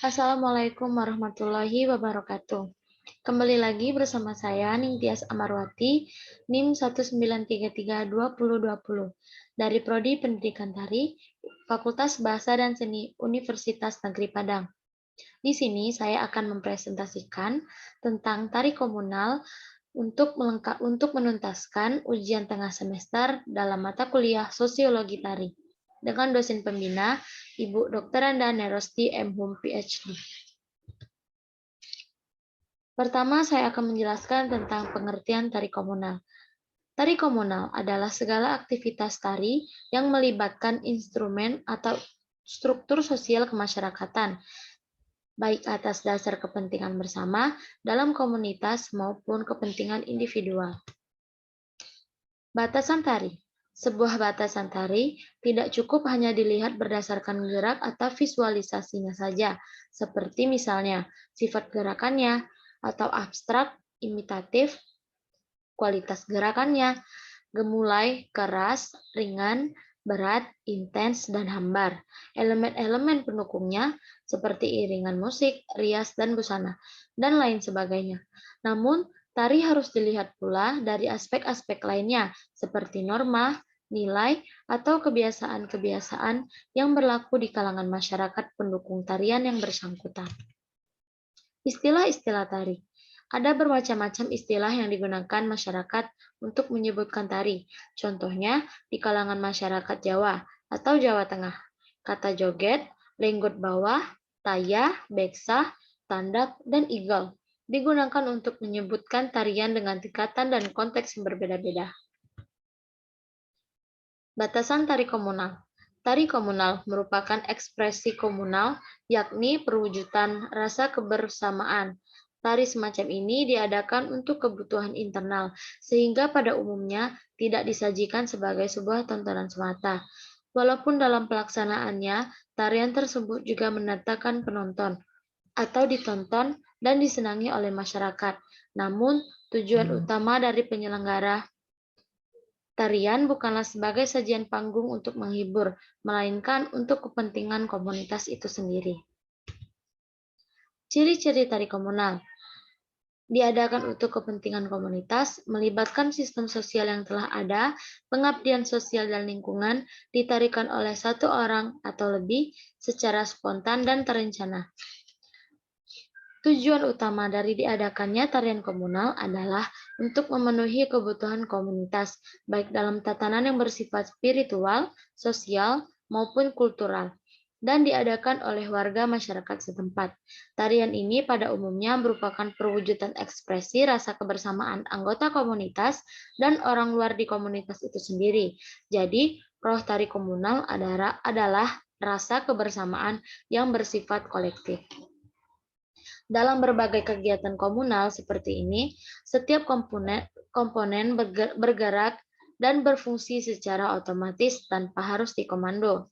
Assalamualaikum warahmatullahi wabarakatuh. Kembali lagi bersama saya Ningtyas Amarwati, NIM 1933220 dari Prodi Pendidikan Tari, Fakultas Bahasa dan Seni Universitas Negeri Padang. Di sini saya akan mempresentasikan tentang tari komunal untuk menuntaskan ujian tengah semester dalam mata kuliah Sosiologi Tari dengan dosen pembina Ibu Dr. Anda Nerosti M.Hum PhD. Pertama, saya akan menjelaskan tentang pengertian tari komunal. Tari komunal adalah segala aktivitas tari yang melibatkan instrumen atau struktur sosial kemasyarakatan, baik atas dasar kepentingan bersama dalam komunitas maupun kepentingan individual. Batasan tari. Sebuah batasan tari tidak cukup hanya dilihat berdasarkan gerak atau visualisasinya saja, seperti misalnya sifat gerakannya, atau abstrak, imitatif, kualitas gerakannya, gemulai, keras, ringan, berat, intens, dan hambar. Elemen-elemen pendukungnya seperti iringan musik, rias, dan busana, dan lain sebagainya. Namun, tari harus dilihat pula dari aspek-aspek lainnya, seperti norma, nilai, atau kebiasaan-kebiasaan yang berlaku di kalangan masyarakat pendukung tarian yang bersangkutan. Istilah-istilah tari. Ada bermacam-macam istilah yang digunakan masyarakat untuk menyebutkan tari. Contohnya, di kalangan masyarakat Jawa atau Jawa Tengah. Kata joget, lenggot bawah, tayah, beksah, tandak, dan igel digunakan untuk menyebutkan tarian dengan tingkatan dan konteks yang berbeda-beda. Batasan tari komunal. Tari komunal merupakan ekspresi komunal, yakni perwujudan rasa kebersamaan. Tari semacam ini diadakan untuk kebutuhan internal, sehingga pada umumnya tidak disajikan sebagai sebuah tontonan semata. Walaupun dalam pelaksanaannya, tarian tersebut juga mendatangkan penonton atau ditonton dan disenangi oleh masyarakat. Namun, tujuan utama dari penyelenggara tarian bukanlah sebagai sajian panggung untuk menghibur, melainkan untuk kepentingan komunitas itu sendiri. Ciri-ciri tari komunal. Diadakan untuk kepentingan komunitas, melibatkan sistem sosial yang telah ada, pengabdian sosial dan lingkungan, ditarikan oleh satu orang atau lebih secara spontan dan terencana. Tujuan utama dari diadakannya tarian komunal adalah untuk memenuhi kebutuhan komunitas, baik dalam tatanan yang bersifat spiritual, sosial, maupun kultural, dan diadakan oleh warga masyarakat setempat. Tarian ini pada umumnya merupakan perwujudan ekspresi rasa kebersamaan anggota komunitas dan orang luar di komunitas itu sendiri. Jadi, roh tari komunal adalah rasa kebersamaan yang bersifat kolektif. Dalam berbagai kegiatan komunal seperti ini, setiap komponen bergerak dan berfungsi secara otomatis tanpa harus dikomando.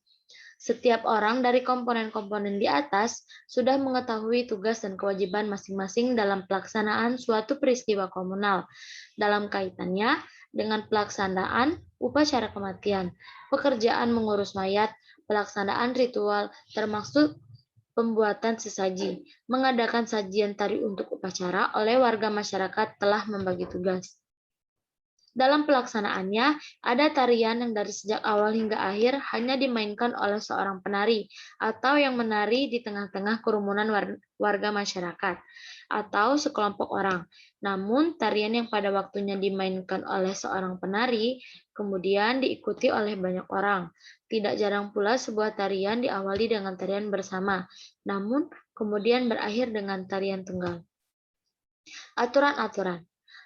Setiap orang dari komponen-komponen di atas sudah mengetahui tugas dan kewajiban masing-masing dalam pelaksanaan suatu peristiwa komunal, dalam kaitannya dengan pelaksanaan upacara kematian, pekerjaan mengurus mayat, pelaksanaan ritual, termasuk pembuatan sesaji. Mengadakan sajian tari untuk upacara oleh warga masyarakat telah membagi tugas. Dalam pelaksanaannya, ada tarian yang dari sejak awal hingga akhir hanya dimainkan oleh seorang penari, atau yang menari di tengah-tengah kerumunan warga masyarakat, atau sekelompok orang. Namun, tarian yang pada waktunya dimainkan oleh seorang penari, kemudian diikuti oleh banyak orang. Tidak jarang pula sebuah tarian diawali dengan tarian bersama, namun kemudian berakhir dengan tarian tunggal. Aturan-aturan.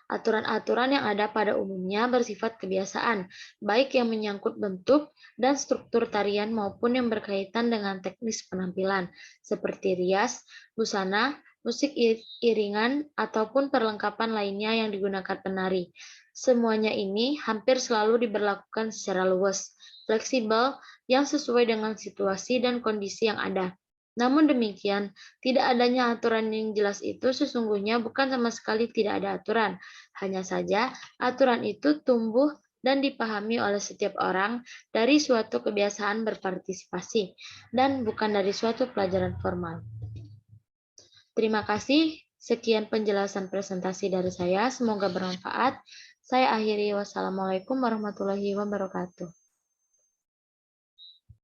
Aturan-aturan yang ada pada umumnya bersifat kebiasaan, baik yang menyangkut bentuk dan struktur tarian maupun yang berkaitan dengan teknis penampilan, seperti rias, busana, musik iringan, ataupun perlengkapan lainnya yang digunakan penari. Semuanya ini hampir selalu diberlakukan secara luas, fleksibel, yang sesuai dengan situasi dan kondisi yang ada. Namun demikian, tidak adanya aturan yang jelas itu sesungguhnya bukan sama sekali tidak ada aturan. Hanya saja aturan itu tumbuh dan dipahami oleh setiap orang dari suatu kebiasaan berpartisipasi dan bukan dari suatu pelajaran formal. Terima kasih. Sekian penjelasan presentasi dari saya. Semoga bermanfaat. Saya akhiri. Wassalamualaikum warahmatullahi wabarakatuh.